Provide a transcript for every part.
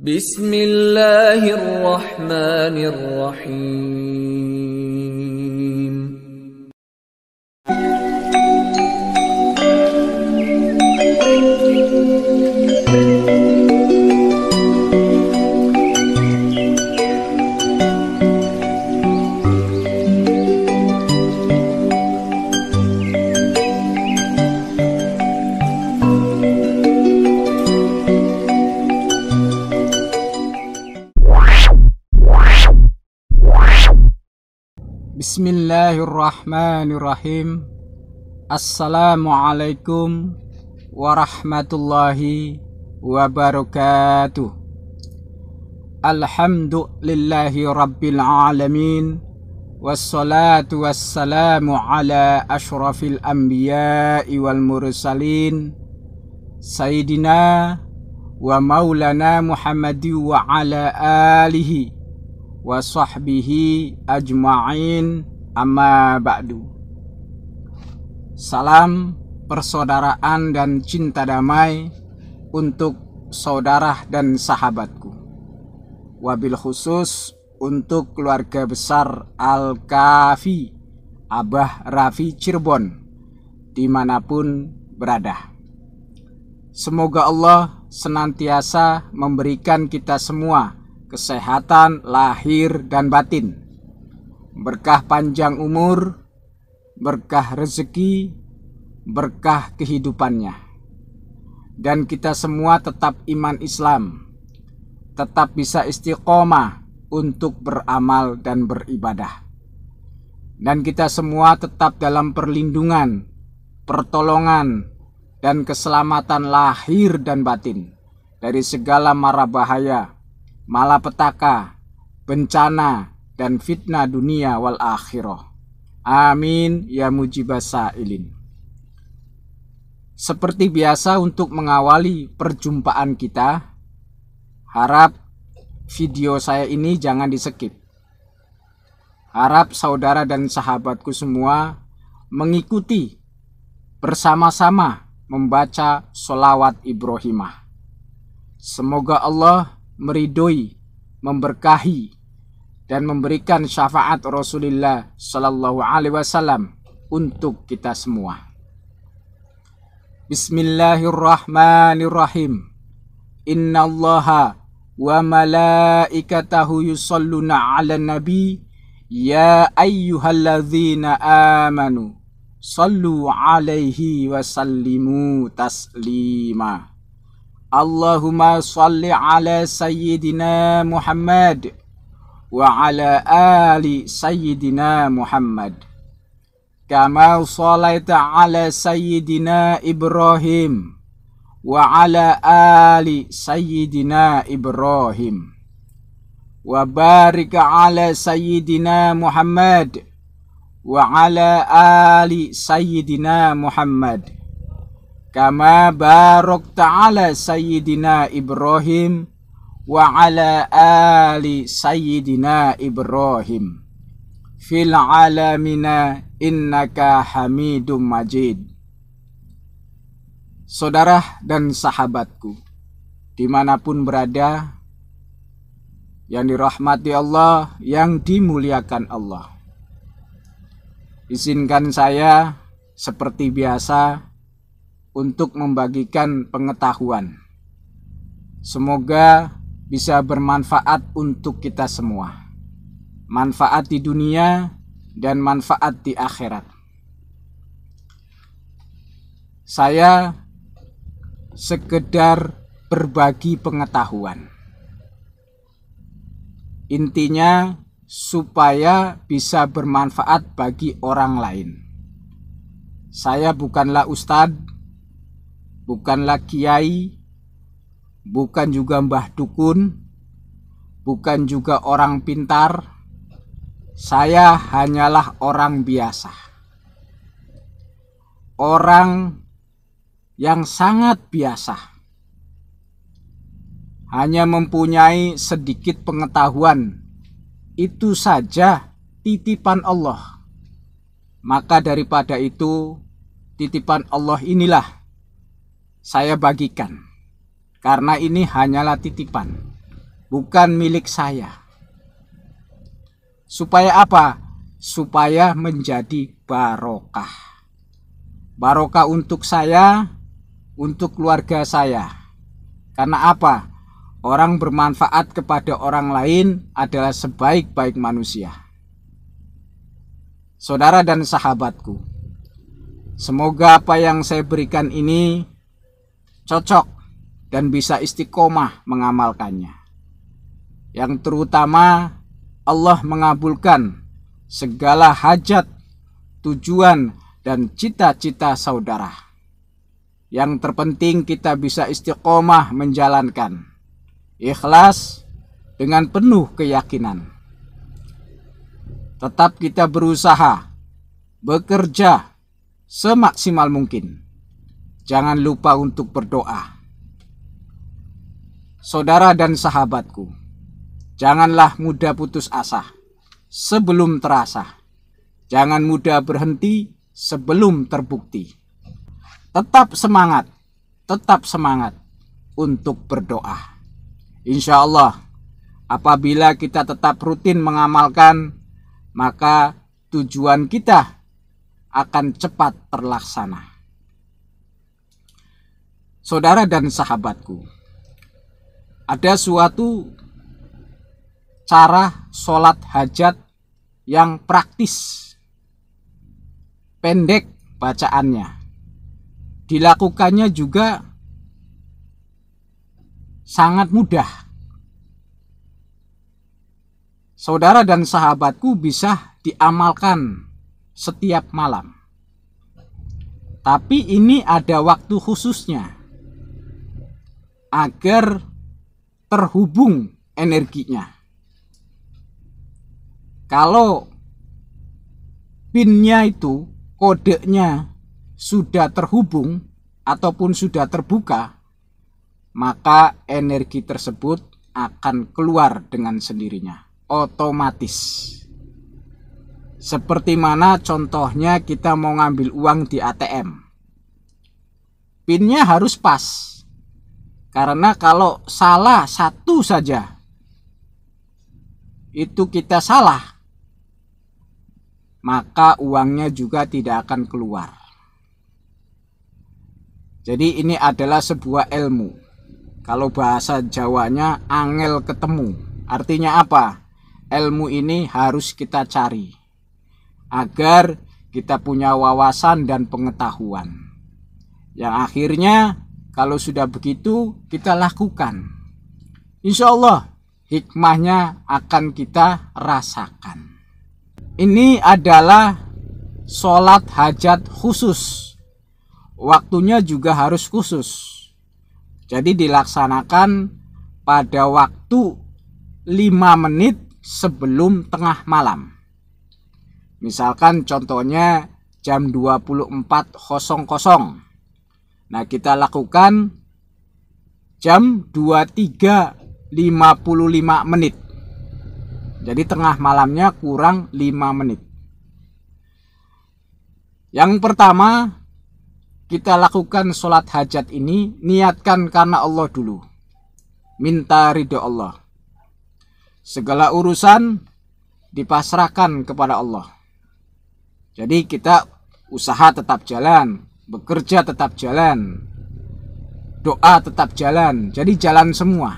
Bismillahirrahmanirrahim. Bismillahirrahmanirrahim. Assalamualaikum warahmatullahi wabarakatuh. Alhamdulillahi rabbil alamin. Wassalatu wassalamu ala ashrafil anbiya'i wal mursalin Sayyidina wa maulana Muhammadi wa ala alihi wa sahbihi ajma'in, amma ba'du. Salam persaudaraan dan cinta damai untuk saudara dan sahabatku, wabil khusus untuk keluarga besar Al-Kafi Abah Rafi Cirebon dimanapun berada. Semoga Allah senantiasa memberikan kita semua kesehatan lahir dan batin, berkah panjang umur, berkah rezeki, berkah kehidupannya, dan kita semua tetap iman Islam, tetap bisa istiqomah untuk beramal dan beribadah, dan kita semua tetap dalam perlindungan, pertolongan, dan keselamatan lahir dan batin dari segala mara bahaya, malapetaka, bencana, dan fitnah dunia wal akhirah. Amin ya mujibas sa'ilin. Seperti biasa, untuk mengawali perjumpaan kita, harap video saya ini jangan di-skip. Harap saudara dan sahabatku semua mengikuti bersama-sama membaca sholawat Ibrahimah. Semoga Allah meridhoi, memberkahi, dan memberikan syafaat Rasulullah Sallallahu Alaihi Wasallam untuk kita semua. Bismillahirrahmanirrahim. Innallaha wa malaikatahu yusalluna 'alan nabi ya ayyuhalladzina amanu sallu 'alaihi wa sallimu taslima. Allahumma salli ala Sayyidina Muhammad wa ala ali Sayyidina Muhammad kama sallaita ala Sayyidina Ibrahim wa ala ali Sayyidina Ibrahim wa barik ala Sayyidina Muhammad wa ala ali Sayyidina Muhammad kama barakta ala Sayyidina Ibrahim wa ala ali Sayyidina Ibrahim fil alamina innaka hamidum majid. Saudara dan sahabatku dimanapun berada, yang dirahmati Allah, yang dimuliakan Allah, izinkan saya seperti biasa untuk membagikan pengetahuan. Semoga bisa bermanfaat untuk kita semua. Manfaat di dunia dan manfaat di akhirat. Saya sekedar berbagi pengetahuan. Intinya supaya bisa bermanfaat bagi orang lain. Saya bukanlah ustadz, bukanlah kiai, bukan juga mbah dukun, bukan juga orang pintar. Saya hanyalah orang biasa. Orang yang sangat biasa. Hanya mempunyai sedikit pengetahuan. Itu saja titipan Allah. Maka daripada itu, titipan Allah inilah saya bagikan, karena ini hanyalah titipan. bukan milik saya. Supaya apa? Supaya menjadi barokah. Barokah untuk saya, untuk keluarga saya. Karena apa? Orang bermanfaat kepada orang lain adalah sebaik-baik manusia. Saudara dan sahabatku, semoga apa yang saya berikan ini cocok dan bisa istiqomah mengamalkannya. Yang terutama Allah mengabulkan segala hajat, tujuan, dan cita-cita saudara. Yang terpenting kita bisa istiqomah menjalankan. Ikhlas dengan penuh keyakinan. Tetap kita berusaha, bekerja semaksimal mungkin. Jangan lupa untuk berdoa. Saudara dan sahabatku, janganlah mudah putus asa sebelum terasa. Jangan mudah berhenti sebelum terbukti. Tetap semangat untuk berdoa. Insya Allah, apabila kita tetap rutin mengamalkan, maka tujuan kita akan cepat terlaksana. Saudara dan sahabatku, ada suatu cara sholat hajat yang praktis, pendek bacaannya, dilakukannya juga sangat mudah. Saudara dan sahabatku, bisa diamalkan setiap malam. Tapi ini ada waktu khususnya agar terhubung energinya. Kalau pinnya itu, kodenya sudah terhubung ataupun sudah terbuka, maka energi tersebut akan keluar dengan sendirinya, otomatis. Seperti mana contohnya kita mau ngambil uang di ATM. Pinnya harus pas. Karena kalau salah satu saja, itu kita salah, maka uangnya juga tidak akan keluar. Jadi ini adalah sebuah ilmu. Kalau bahasa Jawanya angel ketemu. Artinya apa? Ilmu ini harus kita cari agar kita punya wawasan dan pengetahuan. Yang akhirnya kalau sudah begitu kita lakukan. Insya Allah hikmahnya akan kita rasakan. Ini adalah sholat hajat khusus. Waktunya juga harus khusus. Jadi dilaksanakan pada waktu 5 menit sebelum tengah malam. Misalkan contohnya jam 24.00. Nah, kita lakukan jam 23.55 menit. Jadi tengah malamnya kurang 5 menit. Yang pertama, kita lakukan sholat hajat ini, niatkan karena Allah dulu. Minta ridho Allah. Segala urusan dipasrahkan kepada Allah. Jadi kita usaha tetap jalan, bekerja tetap jalan, doa tetap jalan. Jadi jalan semua.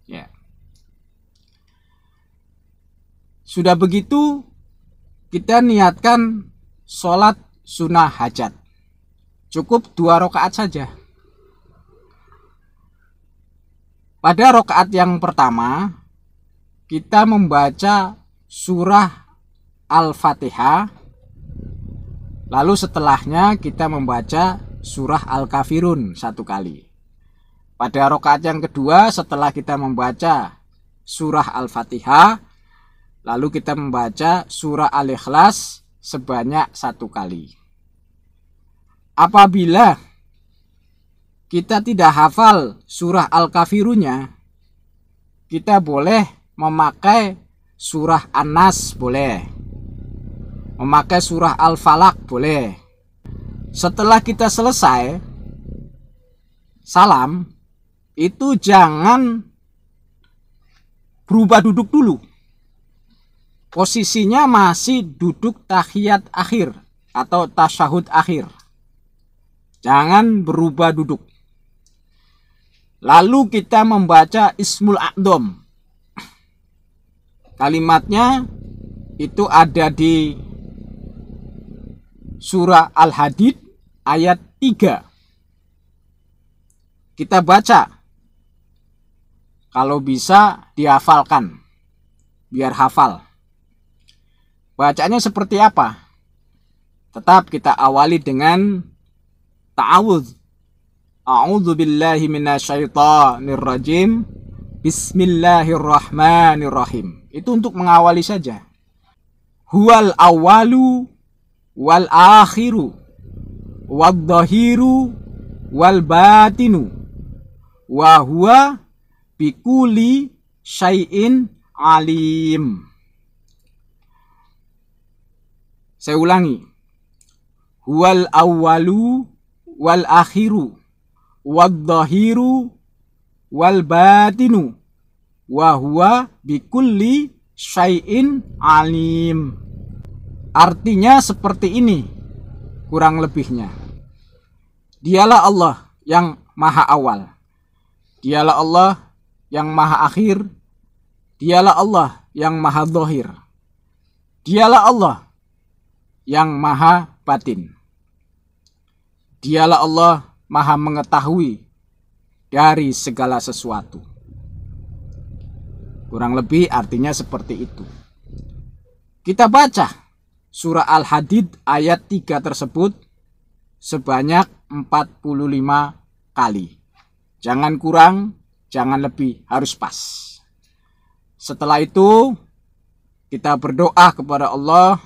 Ya. Sudah begitu, kita niatkan sholat sunnah hajat. Cukup 2 rakaat saja. Pada rakaat yang pertama, kita membaca surah Al-Fatihah. Lalu setelahnya kita membaca surah Al-Kafirun 1 kali. Pada rakaat yang kedua, setelah kita membaca surah Al-Fatihah, lalu kita membaca surah Al-Ikhlas sebanyak 1 kali. Apabila kita tidak hafal surah Al-Kafirunnya, kita boleh memakai surah An-Nas, boleh. Memakai surah Al-Falaq, boleh. Setelah kita selesai salam, itu jangan berubah duduk dulu. Posisinya masih duduk tahiyat akhir atau tasyahud akhir. Jangan berubah duduk. Lalu kita membaca Ismul A'dham. Kalimatnya itu ada di surah Al-Hadid ayat 3. Kita baca. Kalau bisa dihafalkan. Biar hafal. Bacanya seperti apa? Tetap kita awali dengan ta'awudz. A'udzu billahi minasyaitonir rajim. Bismillahirrahmanirrahim. Itu untuk mengawali saja. Huwal awwalu wal akhiru wad dhahiru wal batinu wa huwa bikulli syai'in alim. Saya ulangi. Huwal awwalu wal akhiru wad dhahiru wal batinu wa huwa bikulli syai'in alim. Artinya seperti ini kurang lebihnya. Dialah Allah yang maha awal. Dialah Allah yang maha akhir. Dialah Allah yang maha zahir. Dialah Allah yang maha batin. Dialah Allah maha mengetahui dari segala sesuatu. Kurang lebih artinya seperti itu. Kita baca surah Al-Hadid ayat 3 tersebut sebanyak 45 kali. Jangan kurang, jangan lebih, harus pas. Setelah itu kita berdoa kepada Allah,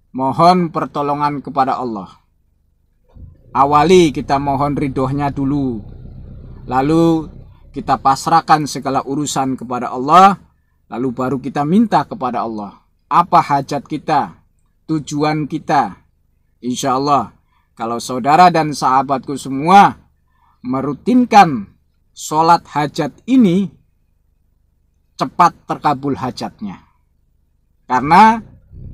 mohon pertolongan kepada Allah. Awali kita mohon ridhonya dulu. Lalu kita pasrahkan segala urusan kepada Allah. Lalu baru kita minta kepada Allah. Apa hajat kita? Tujuan kita? Insya Allah, kalau saudara dan sahabatku semua merutinkan sholat hajat ini, cepat terkabul hajatnya. Karena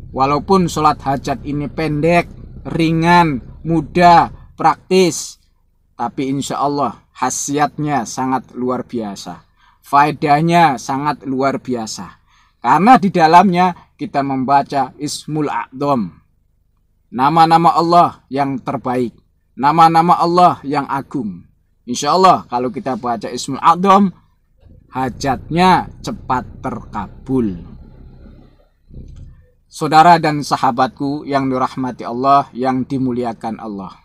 walaupun sholat hajat ini pendek, ringan, mudah, praktis, tapi insya Allah khasiatnya sangat luar biasa. Faedahnya sangat luar biasa. Karena di dalamnya kita membaca Ismul A'dham. Nama-nama Allah yang terbaik. Nama-nama Allah yang agung. Insya Allah kalau kita baca Ismul A'dham, hajatnya cepat terkabul. Saudara dan sahabatku yang dirahmati Allah, yang dimuliakan Allah.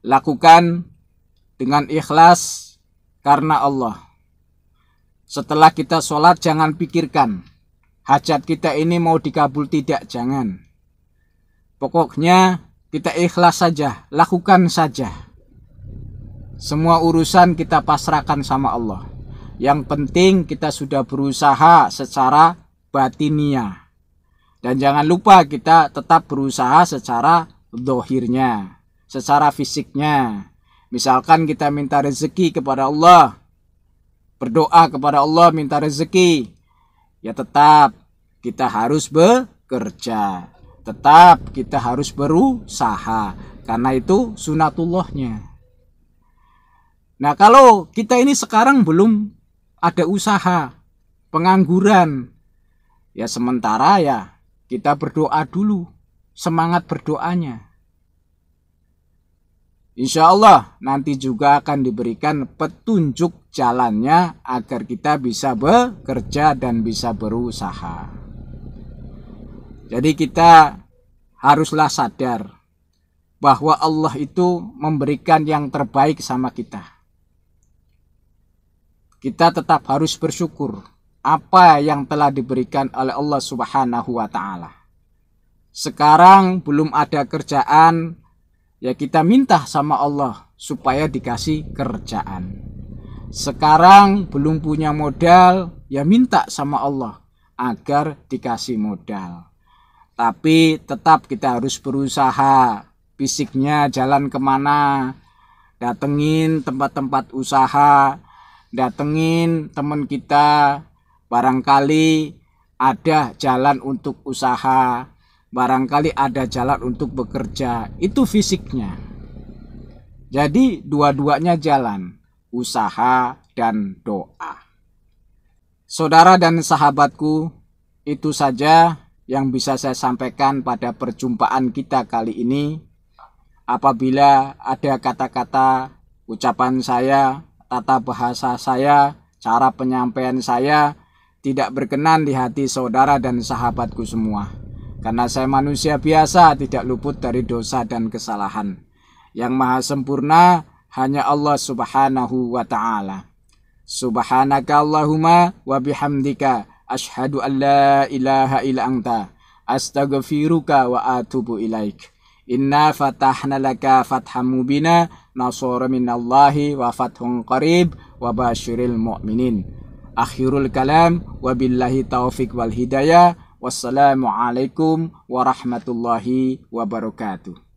Lakukan dengan ikhlas karena Allah. Setelah kita sholat jangan pikirkan hajat kita ini mau dikabul tidak, jangan. Pokoknya kita ikhlas saja, lakukan saja. Semua urusan kita pasrahkan sama Allah. Yang penting kita sudah berusaha secara batiniah. Dan jangan lupa kita tetap berusaha secara zahirnya, secara fisiknya. Misalkan kita minta rezeki kepada Allah, berdoa kepada Allah minta rezeki, ya tetap kita harus bekerja, tetap kita harus berusaha, karena itu sunatullahnya. Nah kalau kita ini sekarang belum ada usaha, pengangguran, ya sementara ya kita berdoa dulu, semangat berdoanya. Insya Allah nanti juga akan diberikan petunjuk jalannya agar kita bisa bekerja dan bisa berusaha. Jadi kita haruslah sadar bahwa Allah itu memberikan yang terbaik sama kita. Kita tetap harus bersyukur apa yang telah diberikan oleh Allah Subhanahu wa Ta'ala. Sekarang belum ada kerjaan, ya kita minta sama Allah supaya dikasih kerjaan. Sekarang belum punya modal, ya minta sama Allah agar dikasih modal. Tapi tetap kita harus berusaha. Fisiknya jalan kemana, datengin tempat-tempat usaha, datengin teman kita, Barangkali ada jalan untuk usaha, barangkali ada jalan untuk bekerja, itu fisiknya. Jadi dua-duanya jalan, usaha dan doa. Saudara dan sahabatku, itu saja yang bisa saya sampaikan pada perjumpaan kita kali ini. Apabila ada kata-kata, ucapan saya, tata bahasa saya, cara penyampaian saya tidak berkenan di hati saudara dan sahabatku semua, karena saya manusia biasa, tidak luput dari dosa dan kesalahan. Yang maha sempurna hanya Allah subhanahu wa ta'ala. Subhanaka Allahumma wa bihamdika ashhadu an la ilaha illa anta astaghfiruka wa atubu ilaik. Inna fatahna laka fatham mubina nasara minallahi wa fathun qarib wa basyiril mu'minin. Akhirul kalam, wabillahi taufik wal hidayah. Wassalamualaikum warahmatullahi wabarakatuh.